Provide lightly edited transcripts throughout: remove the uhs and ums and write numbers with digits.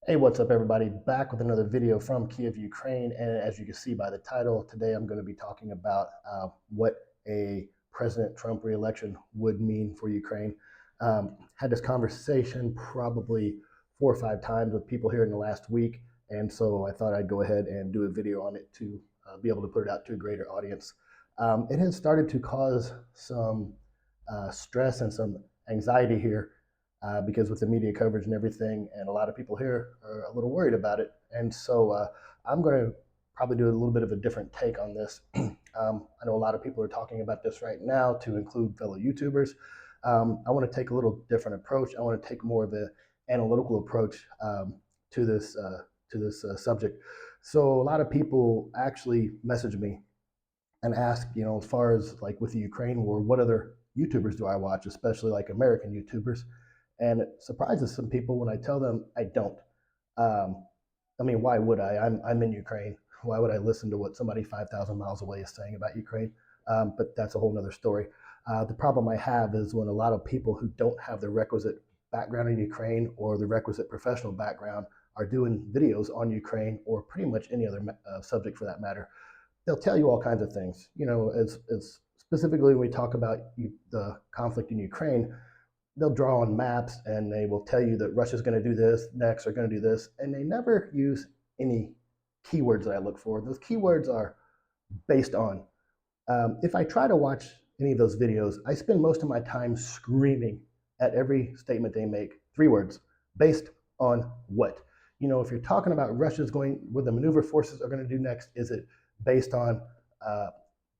Hey, what's up, everybody? Back with another video from Kiev, Ukraine. And as you can see by the title, today I'm going to be talking about what a President Trump reelection would mean for Ukraine. Had this conversation probably 4 or 5 times with people here in the last week. And so I thought I'd go ahead and do a video on it to be able to put it out to a greater audience. It has started to cause some stress and some anxiety here because with the media coverage and everything, and a lot of people here are a little worried about it. And so I'm going to probably do a little bit of a different take on this. I know a lot of people are talking about this right now, to include fellow YouTubers. I want to take a little different approach. I want to take more of an analytical approach to this subject. So a lot of people actually message me and ask, as far as like with the Ukraine war, what other YouTubers do I watch, especially like American YouTubers? And it surprises some people when I tell them I don't. Um, I mean, why would I? I'm in Ukraine. Why would I listen to what somebody 5,000 miles away is saying about Ukraine? But that's a whole nother story. The problem I have is when a lot of people who don't have the requisite background in Ukraine or the requisite professional background are doing videos on Ukraine or pretty much any other subject for that matter. They'll tell you all kinds of things. As specifically when we talk about the conflict in Ukraine, they'll draw on maps and they will tell you that Russia's going to do this next, or going to do this, and they never use any keywords that I look for. Those keywords are based on. If I try to watch any of those videos, I spend most of my time screaming at every statement they make. 3 words: based on what? If you're talking about Russia's going, what the maneuver forces are going to do next, is it based on uh,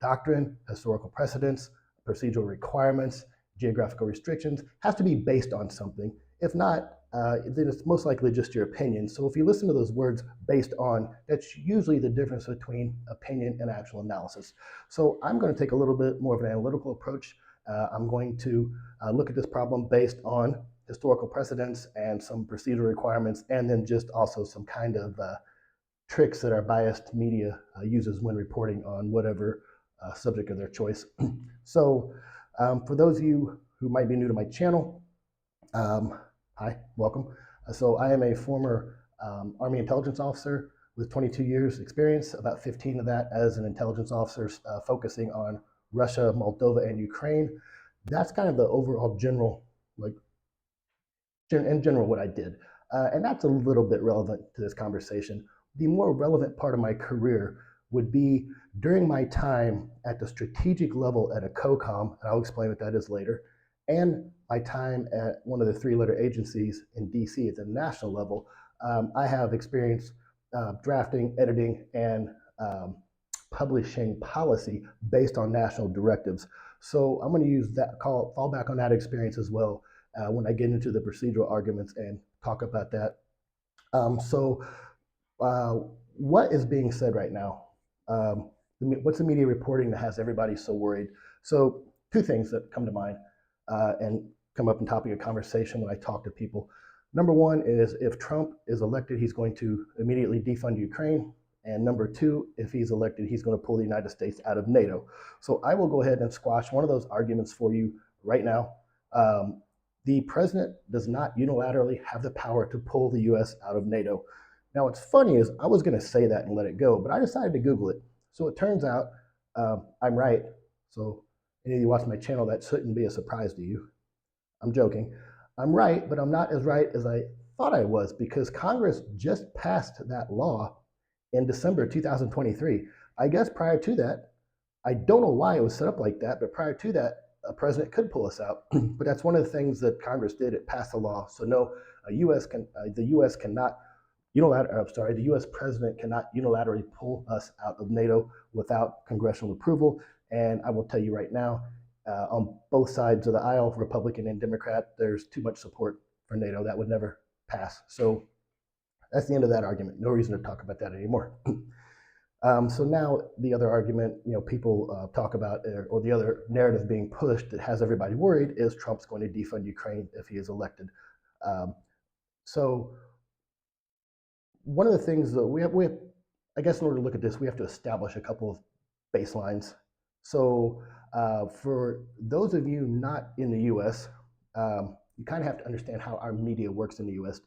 doctrine, historical precedents, procedural requirements, geographical restrictions? Has to be based on something. If not, then it's most likely just your opinion. So if you listen to those words based on, that's usually the difference between opinion and actual analysis. So I'm going to take a little bit more of an analytical approach. I'm going to look at this problem based on historical precedents and some procedural requirements, and then just also some kind of tricks that our biased media uses when reporting on whatever subject of their choice. So for those of you who might be new to my channel, hi, welcome. So I am a former Army intelligence officer with 22 years experience, about 15 of that as an intelligence officer focusing on Russia, Moldova, and Ukraine. That's kind of the overall general, like in general, what I did. And that's a little bit relevant to this conversation. The more relevant part of my career would be during my time at the strategic level at a COCOM, and I'll explain what that is later, and my time at one of the 3-letter agencies in DC at the national level. I have experience drafting, editing, and publishing policy based on national directives. So I'm going to use that, fall back on that experience as well when I get into the procedural arguments and talk about that. So what is being said right now? What's the media reporting that has everybody so worried? So 2 things that come to mind and come up in topic of conversation when I talk to people. Number 1 is, if Trump is elected, he's going to immediately defund Ukraine. And number 2, if he's elected, he's going to pull the United States out of NATO. So I will go ahead and squash one of those arguments for you right now. The president does not unilaterally have the power to pull the US out of NATO. Now, what's funny is I was going to say that and let it go, but I decided to Google it. So it turns out I'm right. So any of you watch my channel, that shouldn't be a surprise to you. I'm joking. I'm right, but I'm not as right as I thought I was, because Congress just passed that law in December 2023. I guess prior to that, I don't know why it was set up like that, but prior to that, a president could pull us out. But that's one of the things that Congress did. It passed a law. So no, the U.S. cannot the U.S. president cannot unilaterally pull us out of NATO without congressional approval. And I will tell you right now, on both sides of the aisle, Republican and Democrat, there's too much support for NATO. That would never pass. So that's the end of that argument. No reason to talk about that anymore. So now the other argument, people talk about, or the other narrative being pushed that has everybody worried, is Trump's going to defund Ukraine if he is elected. So one of the things that we have, I guess in order to look at this, we have to establish a couple of baselines. So for those of you not in the U.S., you kind of have to understand how our media works in the U.S.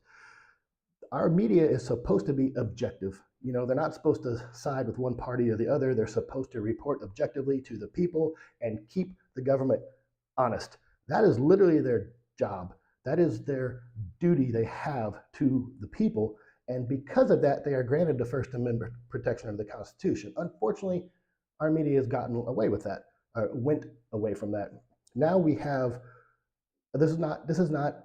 our media is supposed to be objective. They're not supposed to side with one party or the other. They're supposed to report objectively to the people and keep the government honest. That is literally their job. That is their duty they have to the people. And because of that, they are granted the First Amendment protection of the Constitution. Unfortunately, our media has gotten away with that, went away from that. Now we have, this is not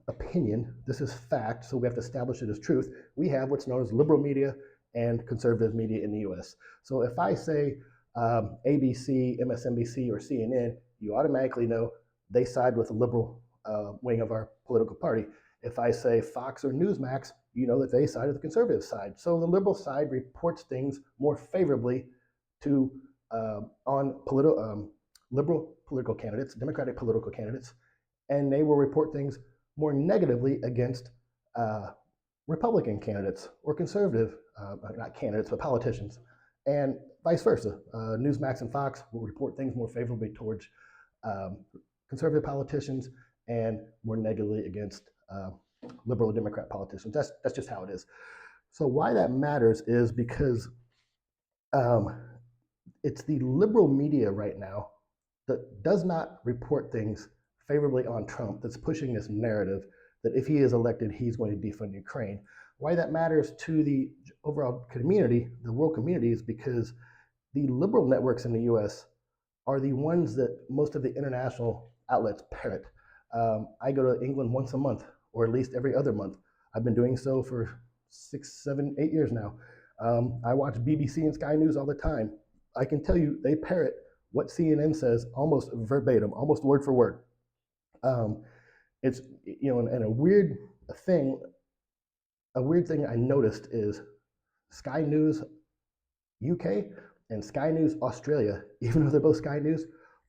opinion, this is fact, so we have to establish it as truth. We have what's known as liberal media and conservative media in the US. So if I say ABC, MSNBC, or CNN, you automatically know they side with the liberal wing of our political party. If I say Fox or Newsmax, you know that they side with the conservative side. So the liberal side reports things more favorably to liberal political candidates, Democratic political candidates, and they will report things more negatively against Republican candidates or conservative, not candidates, but politicians, and vice versa. Newsmax and Fox will report things more favorably towards conservative politicians and more negatively against liberal Democrat politicians. That's just how it is. So why that matters is because it's the liberal media right now that does not report things favorably on Trump that's pushing this narrative that if he is elected, he's going to defund Ukraine. Why that matters to the overall community, the world community, is because the liberal networks in the US are the ones that most of the international outlets parrot. I go to England once a month, or at least every other month. I've been doing so for 6, 7, 8 years now. I watch BBC and Sky News all the time. I can tell you they parrot what CNN says almost verbatim, almost word for word. It's, and a weird thing I noticed is Sky News UK and Sky News Australia, even though they're both Sky News,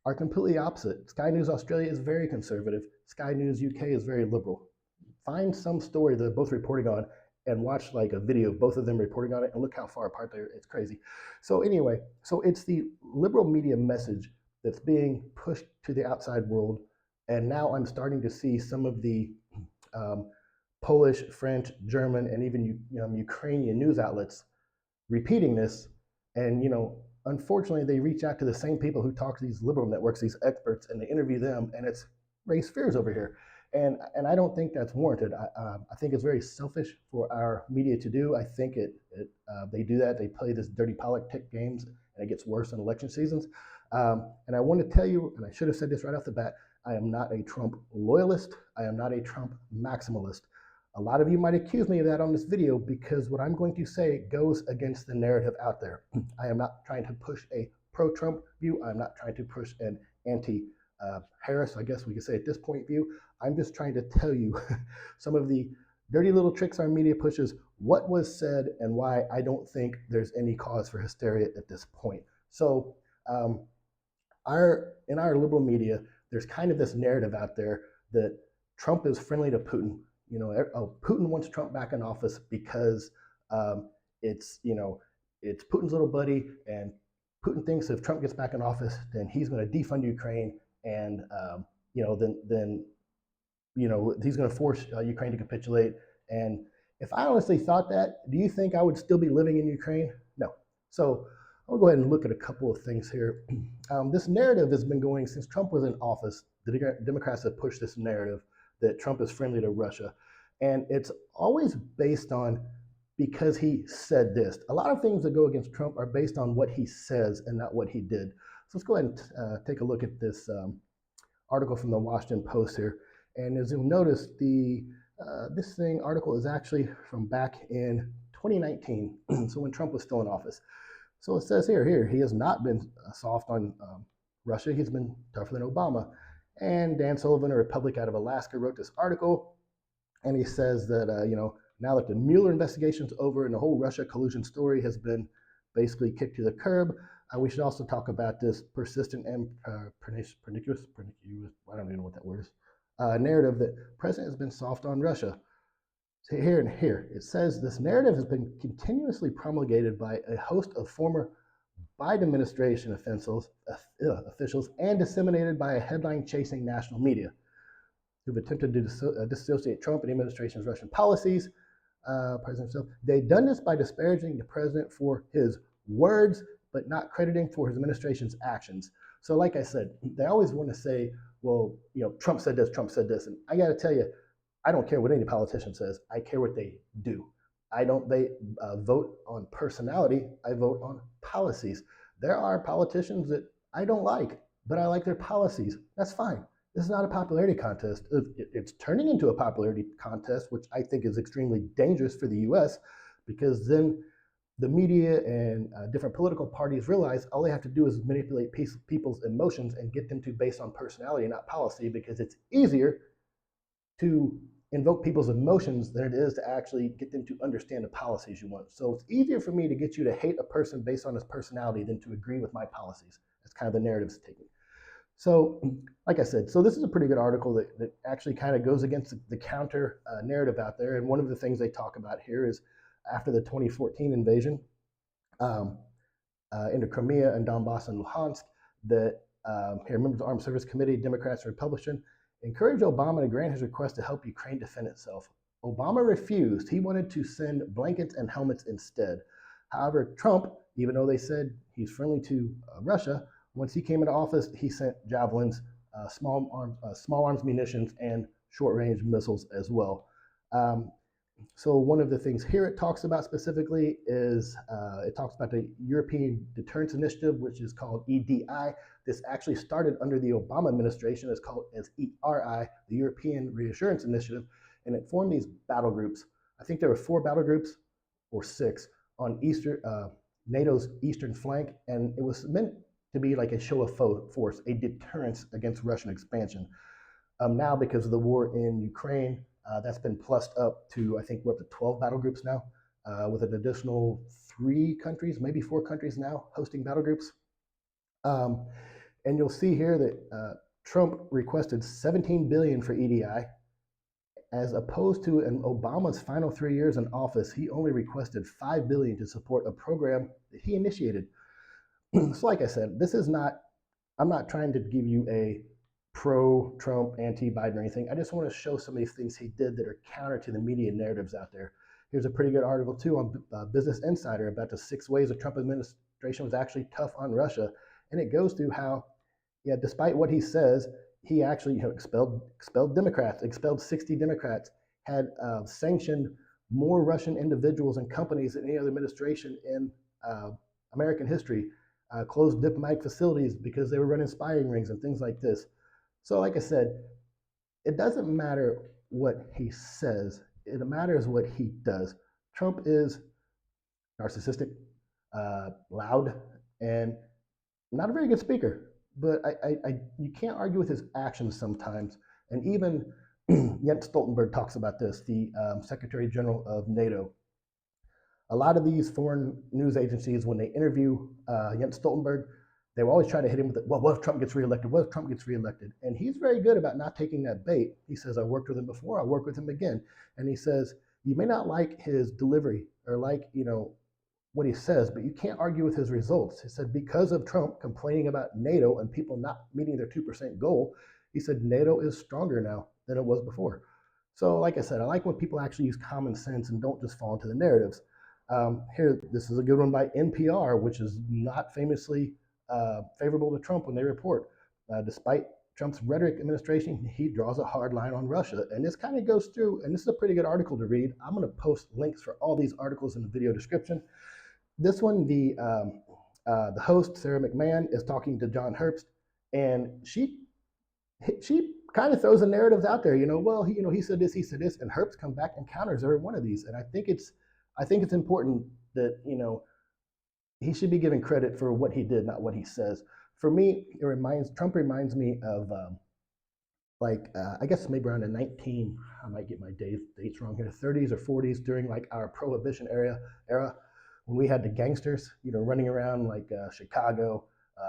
are completely opposite. Sky News Australia is very conservative. Sky News UK is very liberal. Find some story they're both reporting on and watch like a video of both of them reporting on it and look how far apart they are. It's crazy. So anyway, so it's the liberal media message that's being pushed to the outside world. And now I'm starting to see some of the Polish, French, German, and even Ukrainian news outlets repeating this. And unfortunately, they reach out to the same people who talk to these liberal networks, these experts, and they interview them, and it's raised fears over here. And I don't think that's warranted. I think it's very selfish for our media to do. I think they do that. They play this dirty politic games, and it gets worse in election seasons. And I want to tell you, and I should have said this right off the bat, I am not a Trump loyalist. I am not a Trump maximalist. A lot of you might accuse me of that on this video because what I'm going to say goes against the narrative out there. I am not trying to push a pro-Trump view. I'm not trying to push an anti-Harris, I guess we could say at this point, view. I'm just trying to tell you some of the dirty little tricks our media pushes, what was said, and why I don't think there's any cause for hysteria at this point. So in our liberal media, there's kind of this narrative out there that Trump is friendly to Putin. Putin wants Trump back in office because it's Putin's little buddy, and Putin thinks if Trump gets back in office, then he's going to defund Ukraine, and then he's going to force Ukraine to capitulate. And if I honestly thought that, do you think I would still be living in Ukraine? No. So I'll go ahead and look at a couple of things here. This narrative has been going since Trump was in office. The Democrats have pushed this narrative that Trump is friendly to Russia. And it's always based on because he said this. A lot of things that go against Trump are based on what he says and not what he did. So let's go ahead and take a look at this article from the Washington Post here. And as you'll notice, this article is actually from back in 2019, so when Trump was still in office. So it says here, he has not been soft on Russia. He's been tougher than Obama. And Dan Sullivan, a Republican out of Alaska, wrote this article, and he says that now that the Mueller investigation's over and the whole Russia collusion story has been basically kicked to the curb, we should also talk about this persistent and pernicious, I don't even know what that word is, narrative that the president has been soft on Russia. So here, it says this narrative has been continuously promulgated by a host of former Biden administration officials and disseminated by a headline-chasing national media who've attempted to dissociate Trump and the administration's Russian policies. president himself. They've done this by disparaging the president for his words, but not crediting for his administration's actions. So, like I said, they always want to say, well, Trump said this, Trump said this. And I got to tell you, I don't care what any politician says. I care what they do. I don't vote on personality. I vote on policies. There are politicians that I don't like, but I like their policies. That's fine. This is not a popularity contest. It's turning into a popularity contest, which I think is extremely dangerous for the U.S. because then the media and different political parties realize all they have to do is manipulate people's emotions and get them to based on personality, not policy, because it's easier to invoke people's emotions than it is to actually get them to understand the policies you want. So it's easier for me to get you to hate a person based on his personality than to agree with my policies. That's kind of the narrative it's taking. So, like I said, so this is a pretty good article that actually kind of goes against the counter narrative out there. And one of the things they talk about here is after the 2014 invasion into Crimea and Donbass and Luhansk, that here, members of the Armed Service Committee, Democrats and Republicans, encouraged Obama to grant his request to help Ukraine defend itself. Obama refused. He wanted to send blankets and helmets instead. However, Trump, even though they said he's friendly to Russia, once he came into office, he sent javelins, small arms munitions, and short-range missiles as well. So one of the things here it talks about specifically is it talks about the European Deterrence Initiative, which is called EDI. This actually started under the Obama administration. It's called as ERI, the European Reassurance Initiative, and it formed these battle groups. I think there were 4 battle groups or 6 on NATO's eastern flank, and it was meant to be like a show of force, a deterrence against Russian expansion. Now, because of the war in Ukraine, that's been plussed up to, I think we're up to 12 battle groups now, with an additional 3 countries, maybe 4 countries now hosting battle groups. And you'll see here that Trump requested $17 billion for EDI, as opposed to in Obama's final 3 years in office, he only requested $5 billion to support a program that he initiated. So like I said, this is not, I'm not trying to give you a pro-Trump, anti-Biden or anything. I just want to show some of these things he did that are counter to the media narratives out there. Here's a pretty good article too on Business Insider about the 6 ways the Trump administration was actually tough on Russia. And it goes through how, yeah, despite what he says, he actually expelled Democrats, expelled 60 Democrats, had sanctioned more Russian individuals and companies than any other administration in American history, closed diplomatic facilities because they were running spying rings and things like this. So like I said, it doesn't matter what he says, it matters what he does. Trump is narcissistic, loud, and not a very good speaker, but you can't argue with his actions sometimes. And even Jens Stoltenberg talks about this, the Secretary General of NATO. A lot of these foreign news agencies, when they interview Jens Stoltenberg, they will always try to hit him with, well, what if Trump gets reelected? What if Trump gets reelected? And he's very good about not taking that bait. He says, I worked with him before, I'll work with him again. And he says, you may not like his delivery or like, what he says, but you can't argue with his results. He said, because of Trump complaining about NATO and people not meeting their 2% goal, he said, NATO is stronger now than it was before. So like I said, I like when people actually use common sense and don't just fall into the narratives. Here, this is a good one by NPR, which is not famously favorable to Trump when they report. Despite Trump's rhetoric administration, he draws a hard line on Russia. And this kind of goes through, and this is a pretty good article to read. I'm going to post links for all these articles in the video description. This one, the host, Sarah McMahon, is talking to John Herbst, and she kind of throws the narratives out there. Well, he said this, and Herbst comes back and counters every one of these. And I think it's important that he should be given credit for what he did, not what he says. For me, Trump reminds me of I guess maybe around the I might get my dates wrong here, 30s or 40s, during like our Prohibition era, when we had the gangsters, running around like Chicago,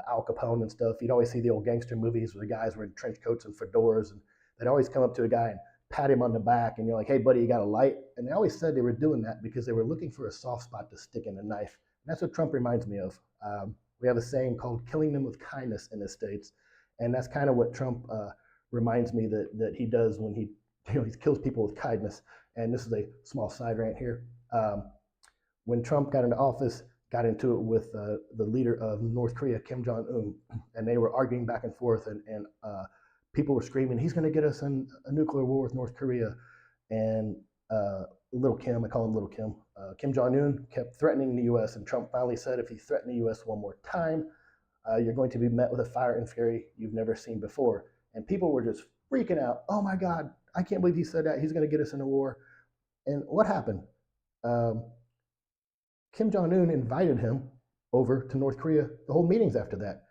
Al Capone and stuff. You'd always see the old gangster movies where the guys were in trench coats and fedoras, and they'd always come up to a guy and pat him on the back, and you're like, hey, buddy, you got a light? And they always said they were doing that because they were looking for a soft spot to stick in a knife. And that's what Trump reminds me of. We have a saying called killing them with kindness in the States. And that's kind of what Trump reminds me that he does when he kills people with kindness. And this is a small side rant here. When Trump got into office, got into it with the leader of North Korea, Kim Jong-un, and they were arguing back and forth, and people were screaming, he's going to get us in a nuclear war with North Korea. And Little Kim, I call him Little Kim, Kim Jong-un kept threatening the U.S., and Trump finally said, if you threaten the U.S. one more time, you're going to be met with a fire and fury you've never seen before. And people were just freaking out. Oh my God, I can't believe he said that. He's going to get us in a war. And what happened? Kim Jong-un invited him over to North Korea, the whole meetings after that.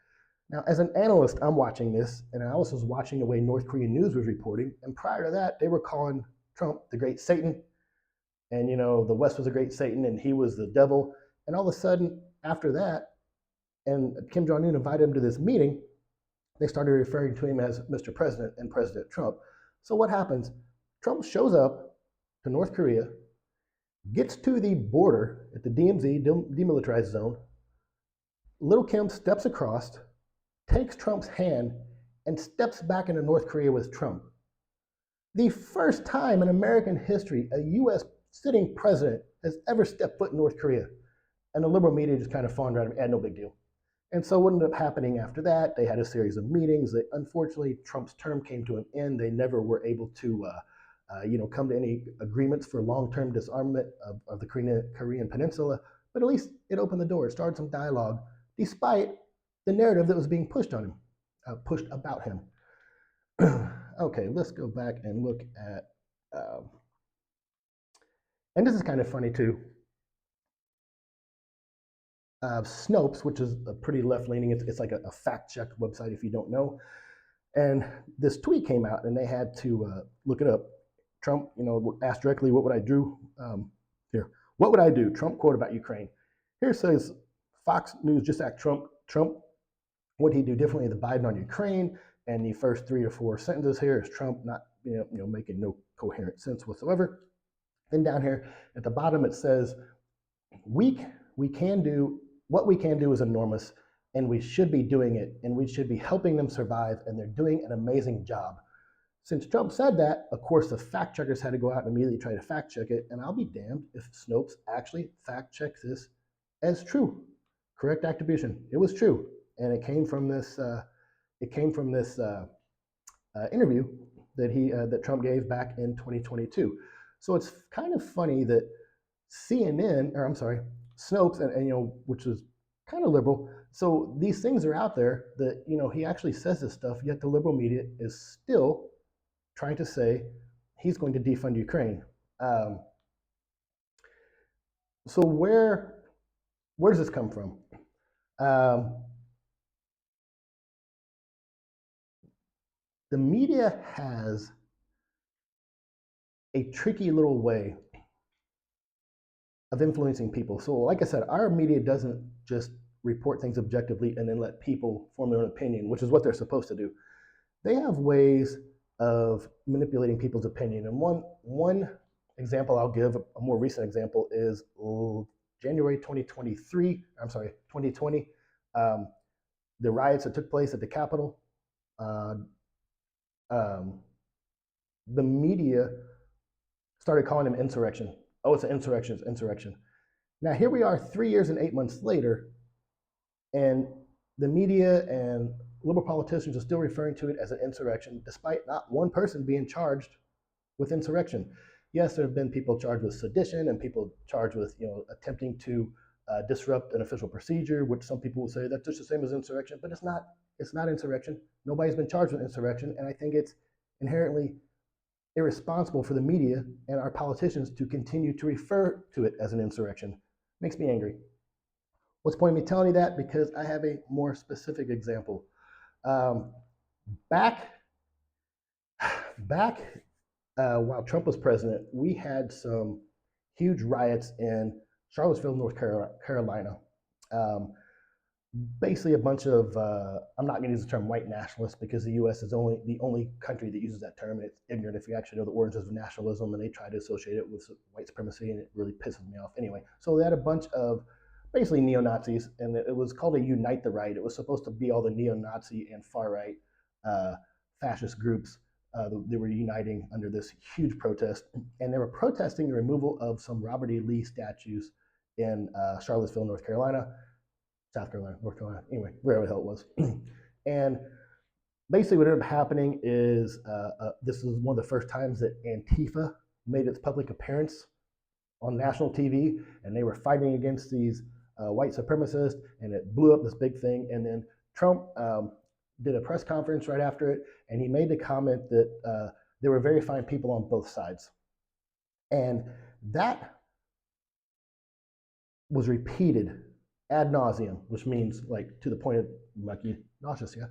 Now, as an analyst, I'm watching this, and I also was watching the way North Korean news was reporting. And prior to that, they were calling Trump the great Satan. And, the West was a great Satan, and he was the devil. And all of a sudden, after that, and Kim Jong-un invited him to this meeting, they started referring to him as Mr. President and President Trump. So what happens? Trump shows up to North Korea, gets to the border at the DMZ, demilitarized zone. Little Kim steps across, takes Trump's hand, and steps back into North Korea with Trump. The first time in American history a U.S. sitting president has ever stepped foot in North Korea. And the liberal media just kind of fawned around and no big deal. And so what ended up happening after that, they had a series of meetings. Unfortunately, Trump's term came to an end. They never were able to come to any agreements for long-term disarmament of the Korean Peninsula, but at least it opened the door. It started some dialogue, despite the narrative that was being pushed on him, pushed about him. Okay, let's go back and look at, and this is kind of funny too. Snopes, which is a pretty left-leaning, it's like a fact-check website if you don't know. And this tweet came out, and they had to look it up. Trump, asked directly, what would I do? Here, what would I do? Trump quote about Ukraine. Here says, Fox News just asked Trump, what he do differently than Biden on Ukraine? And the first 3 or 4 sentences here is Trump not, making no coherent sense whatsoever. Then down here at the bottom it says, what we can do is enormous, and we should be doing it, and we should be helping them survive, and they're doing an amazing job. Since Trump said that, of course, the fact checkers had to go out and immediately try to fact check it, and I'll be damned if Snopes actually fact checks this as true. Correct attribution. It was true, and it came from this. Interview that Trump gave back in 2022. So it's kind of funny that Snopes, and which is kind of liberal. So these things are out there that he actually says this stuff, yet the liberal media is still trying to say he's going to defund Ukraine. So where does this come from? The media has a tricky little way of influencing people. So like I said, our media doesn't just report things objectively and then let people form their own opinion, which is what they're supposed to do. They have ways of manipulating people's opinion. And one example I'll give, a more recent example, is January 2020. The riots that took place at the Capitol. The media started calling them insurrection. Oh, it's an insurrection, it's insurrection. Now here we are 3 years and 8 months later, and the media and liberal politicians are still referring to it as an insurrection, despite not one person being charged with insurrection. Yes, there have been people charged with sedition and people charged with attempting to disrupt an official procedure, which some people will say that's just the same as insurrection, but it's not. It's not insurrection. Nobody's been charged with insurrection, and I think it's inherently irresponsible for the media and our politicians to continue to refer to it as an insurrection. Makes me angry. What's the point of me telling you that? Because I have a more specific example. Back while Trump was president, we had some huge riots in Charlottesville, North Carolina. Basically a bunch of, I'm not going to use the term white nationalists because the U.S. is the only country that uses that term, and it's ignorant if you actually know the origins of nationalism, and they try to associate it with white supremacy, and it really pisses me off. Anyway, so they had a bunch of basically neo-Nazis, and it was called a Unite the Right. It was supposed to be all the neo-Nazi and far-right fascist groups They were uniting under this huge protest, and they were protesting the removal of some Robert E. Lee statues in Charlottesville, North Carolina, South Carolina, North Carolina, anyway, wherever the hell it was. And basically what ended up happening is this was one of the first times that Antifa made its public appearance on national TV, and they were fighting against these white supremacists, and it blew up this big thing. And then Trump did a press conference right after it, and he made the comment that there were very fine people on both sides. And that was repeated ad nauseum, which means like to the point of like nauseous, yeah,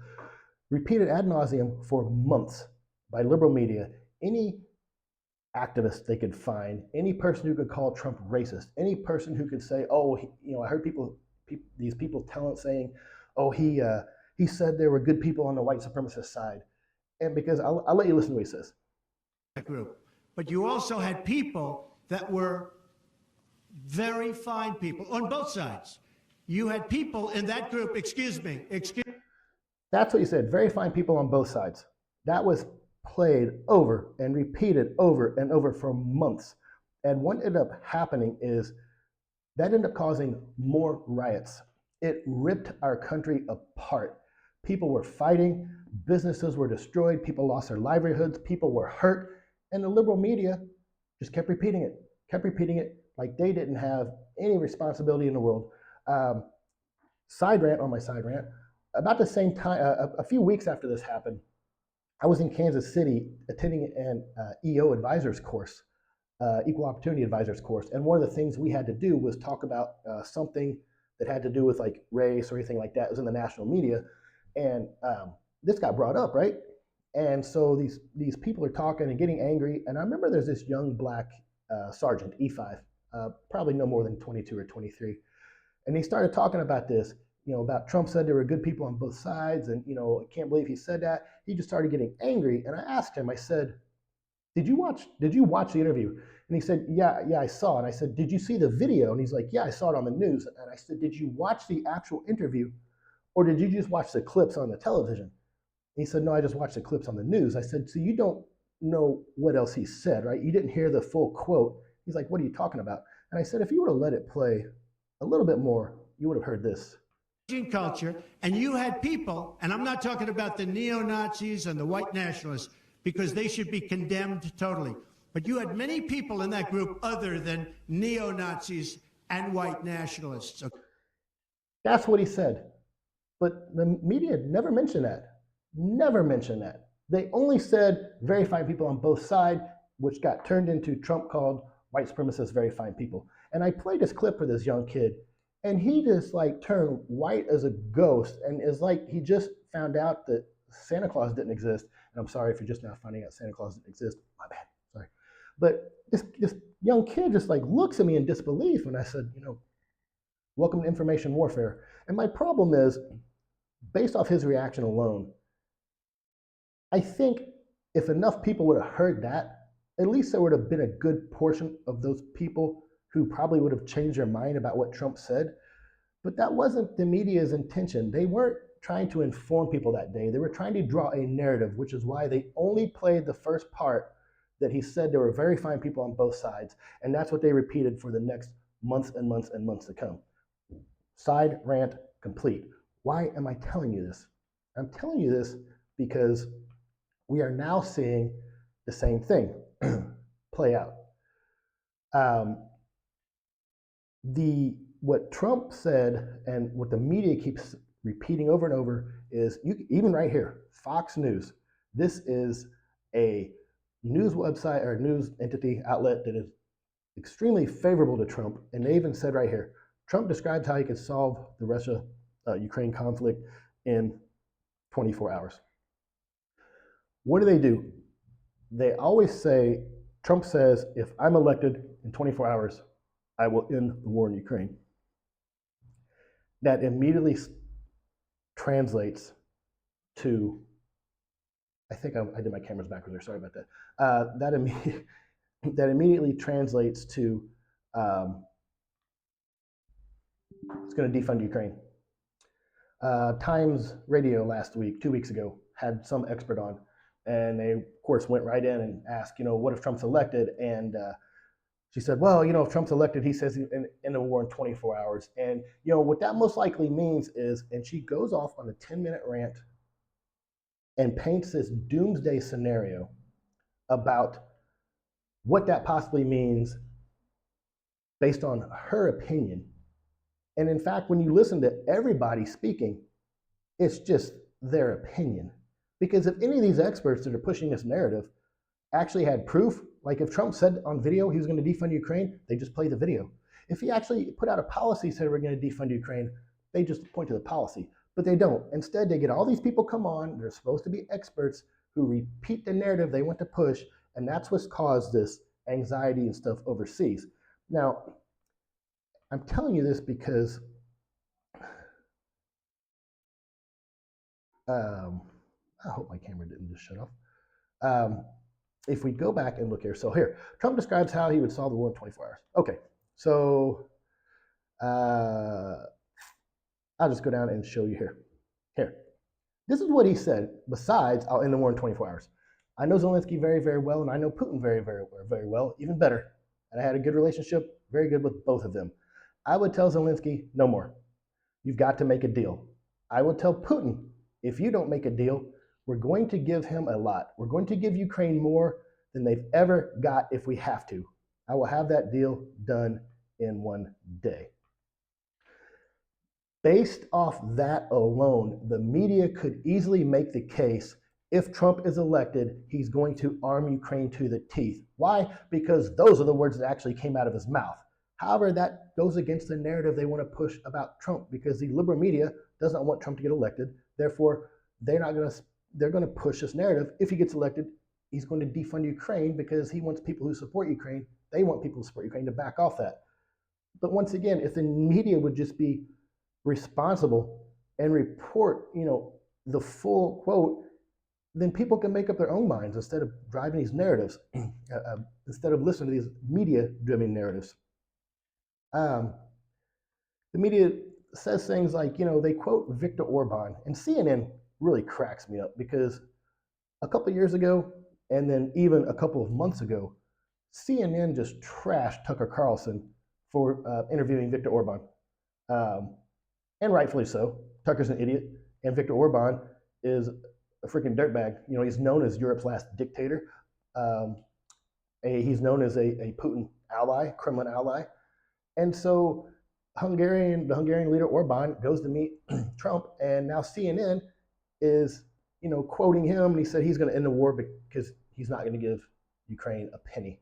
repeated ad nauseum for months by liberal media. Any activist they could find, any person who could call Trump racist, any person who could say, "Oh, I heard these people saying, oh, he said there were good people on the white supremacist side," and because I'll let you listen to what he says. Group, but you also had people that were very fine people on both sides. You had people in that group. Excuse me. That's what he said. Very fine people on both sides. That was played over and repeated over and over for months. And what ended up happening is that ended up causing more riots. It ripped our country apart. People were fighting, businesses were destroyed, people lost their livelihoods, people were hurt, and the liberal media just kept repeating it like they didn't have any responsibility in the world. Side rant on my side rant. About the same time, a few weeks after this happened, I was in Kansas City attending an EO advisors course, Equal Opportunity Advisors course. And one of the things we had to do was talk about something that had to do with like race or anything like that. It was in the national media. And this got brought up, right? And so these people are talking and getting angry. And I remember there's this young black sergeant, E5, probably no more than 22 or 23. And he started talking about this, about Trump said there were good people on both sides. And, I can't believe he said that. He just started getting angry. And I asked him, I said, did you watch the interview? And he said, yeah, I saw it. And I said, did you see the video? And he's like, yeah, I saw it on the news. And I said, did you watch the actual interview, or did you just watch the clips on the television? And he said, no, I just watched the clips on the news. I said, so you don't know what else he said, right? You didn't hear the full quote. He's like, what are you talking about? And I said, if you would have let it play a little bit more, you would have heard this. Culture, and you had people, and I'm not talking about the neo-Nazis and the white nationalists, because they should be condemned totally. But you had many people in that group other than neo-Nazis and white nationalists. That's what he said. But the media never mentioned that. Never mentioned that. They only said very fine people on both sides, which got turned into Trump called white supremacists very fine people. And I played this clip for this young kid, and he just like turned white as a ghost, and is like he just found out that Santa Claus didn't exist. And I'm sorry if you're just now finding out Santa Claus didn't exist. My bad, sorry. But this young kid just like looks at me in disbelief, and I said, welcome to information warfare. And my problem is, based off his reaction alone, I think if enough people would have heard that, at least there would have been a good portion of those people who probably would have changed their mind about what Trump said. But that wasn't the media's intention. They weren't trying to inform people that day. They were trying to draw a narrative, which is why they only played the first part that he said there were very fine people on both sides. And that's what they repeated for the next months and months and months to come. Side rant complete. Why am I telling you this? I'm telling you this because we are now seeing the same thing play out. What Trump said and what the media keeps repeating over and over is, even right here, Fox News. This is a news website or news entity outlet that is extremely favorable to Trump, and they even said right here, Trump describes how he could solve the Russia-Ukraine conflict in 24 hours. What do? They always say, Trump says, if I'm elected in 24 hours, I will end the war in Ukraine. That immediately translates to, I think I did my cameras backwards there, sorry about that. That immediately translates to, it's going to defund Ukraine. Times Radio last week, 2 weeks ago, had some expert on, And they, of course, went right in and asked, what if Trump's elected? And she said, well, if Trump's elected, he says he'll end the war in 24 hours. And, what that most likely means is, and she goes off on a 10-minute rant and paints this doomsday scenario about what that possibly means based on her opinion. And in fact, when you listen to everybody speaking, it's just their opinion. Because if any of these experts that are pushing this narrative actually had proof, like if Trump said on video he was going to defund Ukraine, they just play the video. If he actually put out a policy said we're going to defund Ukraine, they just point to the policy. But they don't. Instead, they get all these people come on, they're supposed to be experts who repeat the narrative they want to push, and that's what's caused this anxiety and stuff overseas. Now, I'm telling you this because I hope my camera didn't just shut off. If we go back and look here, so here, Trump describes how he would solve the war in 24 hours. Okay, so I'll just go down and show you here. Here, this is what he said. Besides, I'll end the war in 24 hours. I know Zelensky very, very well, and I know Putin very, very, very well, even better. And I had a good relationship, very good with both of them. I would tell Zelensky, no more. You've got to make a deal. I would tell Putin, if you don't make a deal, we're going to give him a lot. We're going to give Ukraine more than they've ever got if we have to. I will have that deal done in one day. Based off that alone, the media could easily make the case if Trump is elected, he's going to arm Ukraine to the teeth. Why? Because those are the words that actually came out of his mouth. However, that goes against the narrative they want to push about Trump because the liberal media does not want Trump to get elected. Therefore, they're going to push this narrative. If he gets elected, he's going to defund Ukraine because he wants people who support Ukraine. They want people who support Ukraine to back off that. But once again, if the media would just be responsible and report, the full quote, then people can make up their own minds instead of driving these narratives, instead of listening to these media-driven narratives. The media says things like, they quote Viktor Orban, and CNN really cracks me up because a couple of years ago, and then even a couple of months ago, CNN just trashed Tucker Carlson for interviewing Viktor Orban. And rightfully so. Tucker's an idiot, and Viktor Orban is a freaking dirtbag. He's known as Europe's last dictator. He's known as a Putin ally, Kremlin ally. And so the Hungarian leader Orban goes to meet Trump, and now CNN is, quoting him, and he said he's going to end the war because he's not going to give Ukraine a penny.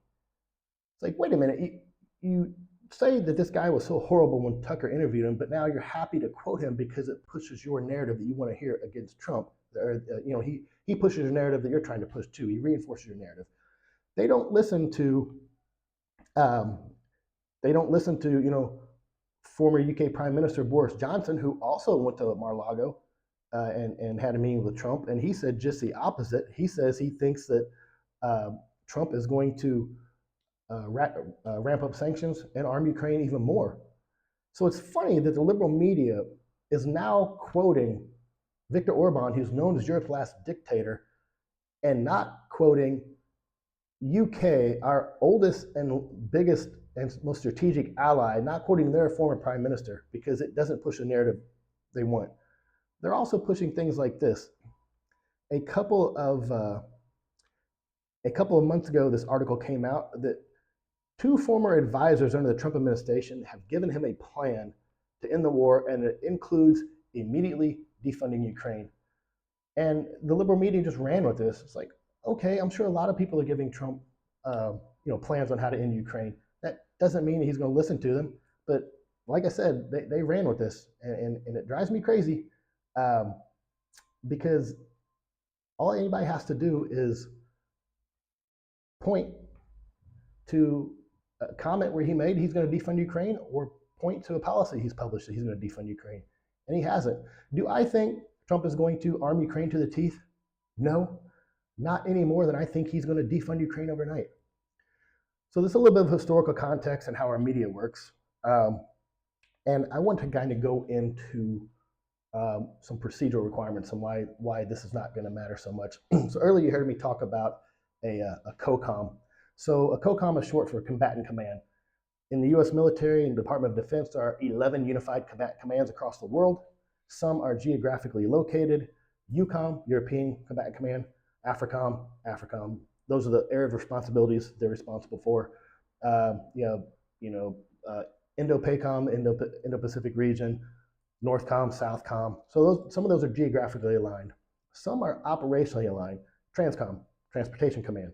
It's like, wait a minute, you say that this guy was so horrible when Tucker interviewed him, but now you're happy to quote him because it pushes your narrative that you want to hear against Trump. He pushes a narrative that you're trying to push too. He reinforces your narrative. They don't listen to, former UK Prime Minister Boris Johnson, who also went to Mar-a-Lago and had a meeting with Trump, and he said just the opposite. He says he thinks that Trump is going to ramp up sanctions and arm Ukraine even more. So it's funny that the liberal media is now quoting Viktor Orban, who's known as Europe's last dictator, and not quoting UK, our oldest and biggest and most strategic ally, not quoting their former prime minister because it doesn't push the narrative they want. They're also pushing things like this. A couple of months ago, this article came out that 2 former advisors under the Trump administration have given him a plan to end the war, and it includes immediately defunding Ukraine. And the liberal media just ran with this. It's like, okay, I'm sure a lot of people are giving Trump, plans on how to end Ukraine. That doesn't mean he's going to listen to them. But like I said, they ran with this, and it drives me crazy because all anybody has to do is point to a comment where he made he's going to defund Ukraine, or point to a policy he's published that he's going to defund Ukraine, and he hasn't. Do I think Trump is going to arm Ukraine to the teeth? No, not any more than I think he's going to defund Ukraine overnight. So there's a little bit of historical context and how our media works, and I want to kind of go into some procedural requirements and why this is not going to matter so much. So earlier you heard me talk about a COCOM. So a COCOM is short for Combatant Command. In the U.S. military and Department of Defense, there are 11 unified combatant commands across the world. Some are geographically located. EUCOM, European Combatant Command, AFRICOM. Those are the area of responsibilities they're responsible for. Indo-PACOM, Indo-Pacific region, Northcom, Southcom. So some of those are geographically aligned. Some are operationally aligned. Transcom, Transportation Command.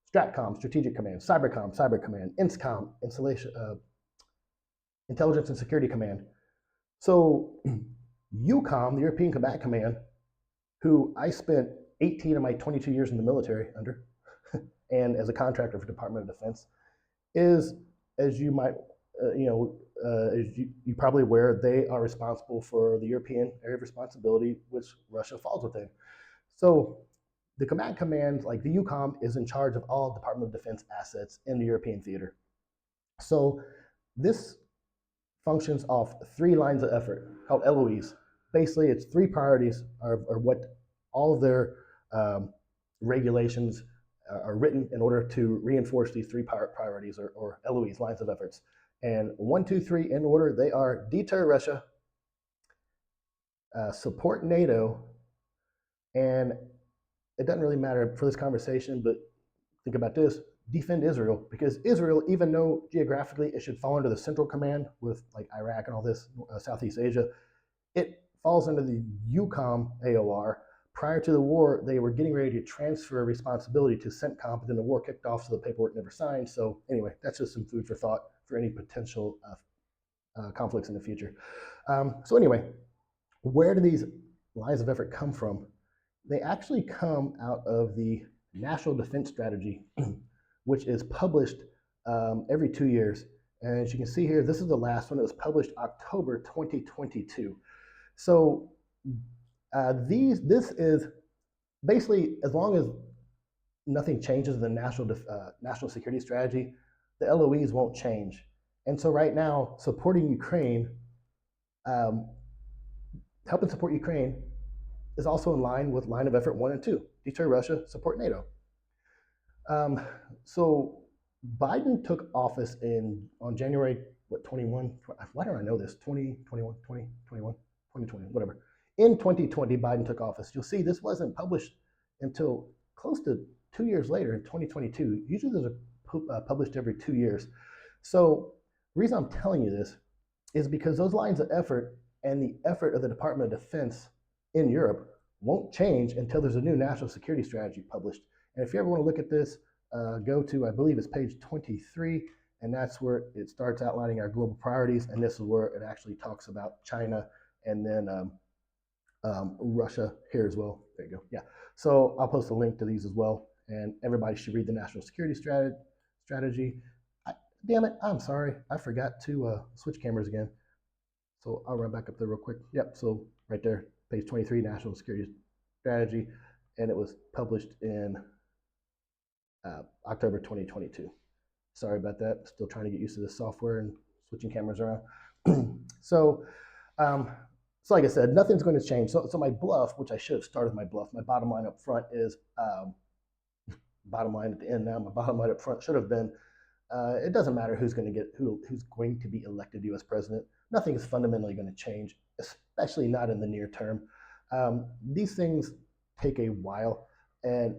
Stratcom, Strategic Command. Cybercom, Cyber Command. INSCOM, Intelligence and Security Command. So EUCOM, the European Combat Command, who I spent 18 of my 22 years in the military under, and as a contractor for Department of Defense, is, as you might, as you probably aware, they are responsible for the European area of responsibility, which Russia falls within. So the Combat Command, like the EUCOM, is in charge of all Department of Defense assets in the European theater. So this functions off 3 lines of effort called LOEs. Basically, it's 3 priorities are what all of their regulations are written in order to reinforce these 3 priorities or LOEs, lines of efforts. And 1, 2, 3 in order, they are deter Russia, support NATO, and it doesn't really matter for this conversation, but think about this, defend Israel, because Israel, even though geographically it should fall under the Central Command with like Iraq and all this, Southeast Asia, it falls under the EUCOM AOR. Prior to the war, they were getting ready to transfer responsibility to CENTCOM, but then the war kicked off, so the paperwork never signed. So anyway, that's just some food for thought for any potential conflicts in the future. So anyway, where do these lines of effort come from? They actually come out of the National Defense Strategy, which is published every 2 years. And as you can see here, this is the last one. It was published October 2022. So this is basically, as long as nothing changes in the national security strategy, the LOEs won't change. And so right now, supporting Ukraine, helping support Ukraine is also in line with line of effort 1 and 2, deter Russia, support NATO. So Biden took office on January 21. Why don't I know this? 2021, 2021, 2020, whatever. In 2020, Biden took office. You'll see this wasn't published until close to 2 years later in 2022. Usually those are published every 2 years. So the reason I'm telling you this is because those lines of effort and the effort of the Department of Defense in Europe won't change until there's a new national security strategy published. And if you ever want to look at this, go to, I believe it's page 23, and that's where it starts outlining our global priorities, and this is where it actually talks about China and then Russia here as well. There you go. Yeah. So I'll post a link to these as well, and everybody should read the national security strategy. Damn it, I'm sorry. I forgot to switch cameras again. So I'll run back up there real quick. Yep, so right there, page 23, National Security Strategy, and it was published in October 2022. Sorry about that. Still trying to get used to this software and switching cameras around. So like I said, nothing's going to change. So my bluff, which I should have started my bluff, my bottom line up front is, bottom line at the end now, my bottom line up front should have been, it doesn't matter who's going to be elected U.S. president. Nothing is fundamentally going to change, especially not in the near term. These things take a while, and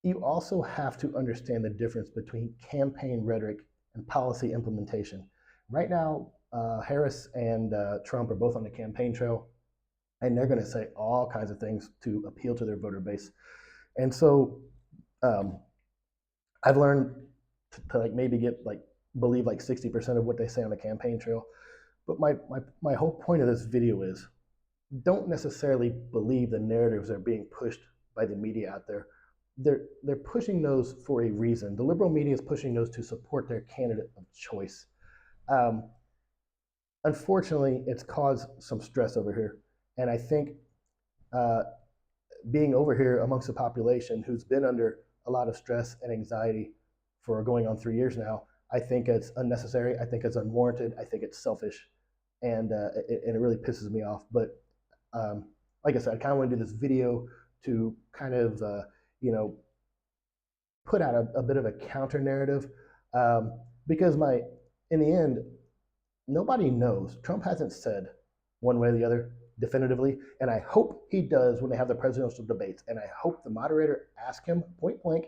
you also have to understand the difference between campaign rhetoric and policy implementation. Right now, Harris and Trump are both on the campaign trail, and they're going to say all kinds of things to appeal to their voter base. And so I've learned to like maybe believe like 60% of what they say on the campaign trail. But my whole point of this video is, don't necessarily believe the narratives that are being pushed by the media out there. They're pushing those for a reason. The liberal media is pushing those to support their candidate of choice. Unfortunately, it's caused some stress over here. And I think being over here amongst the population who's been under a lot of stress and anxiety for going on 3 years now, I think it's unnecessary. I think it's unwarranted. I think it's selfish. and it really pisses me off. But like I said, I kind of want to do this video to kind of put out a bit of a counter narrative, because in the end, nobody knows. Trump hasn't said one way or the other definitively, and I hope he does when they have the presidential debates. And I hope the moderator asks him point blank,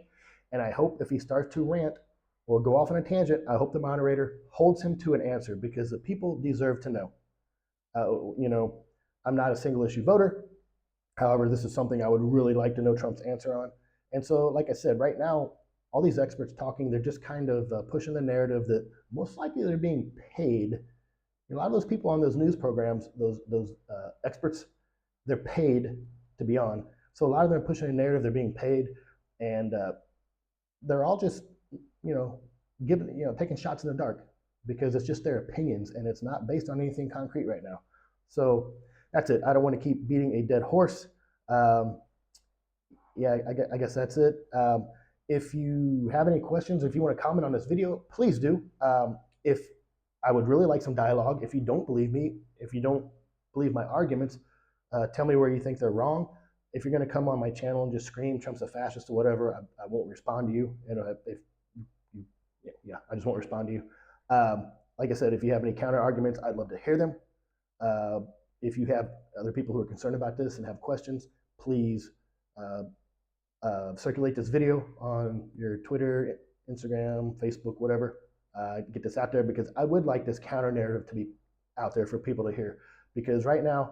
and I hope if he starts to rant or go off on a tangent, I hope the moderator holds him to an answer, because the people deserve to know. I'm not a single issue voter. However, this is something I would really like to know Trump's answer on. And so, like I said, right now, all these experts talking, they're just kind of pushing the narrative that most likely they're being paid. A lot of those people on those news programs, those experts, they're paid to be on. So a lot of them are pushing a narrative, they're being paid, and they're all just, taking shots in the dark, because it's just their opinions and it's not based on anything concrete right now. So that's it. I don't want to keep beating a dead horse. I guess that's it. If you have any questions, or if you want to comment on this video, please do. If I would really like some dialogue. If you don't believe me, if you don't believe my arguments, tell me where you think they're wrong. If you're going to come on my channel and just scream Trump's a fascist or whatever, I won't respond to you. I just won't respond to you. Like I said, if you have any counter arguments, I'd love to hear them. If you have other people who are concerned about this and have questions, please circulate this video on your Twitter, Instagram, Facebook, whatever. Get this out there, because I would like this counter narrative to be out there for people to hear. Because right now,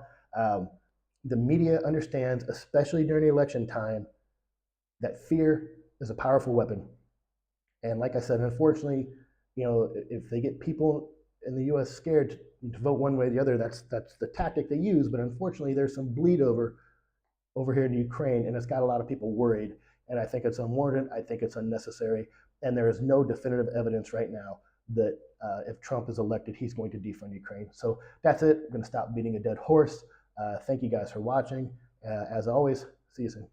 the media understands, especially during election time, that fear is a powerful weapon. And like I said, unfortunately, if they get people in the U.S. scared to vote one way or the other, that's the tactic they use. But unfortunately, there's some bleed over here in Ukraine, and it's got a lot of people worried. And I think it's unwarranted. I think it's unnecessary. And there is no definitive evidence right now that if Trump is elected, he's going to defund Ukraine. So that's it. I'm going to stop beating a dead horse. Thank you guys for watching. As always, see you soon.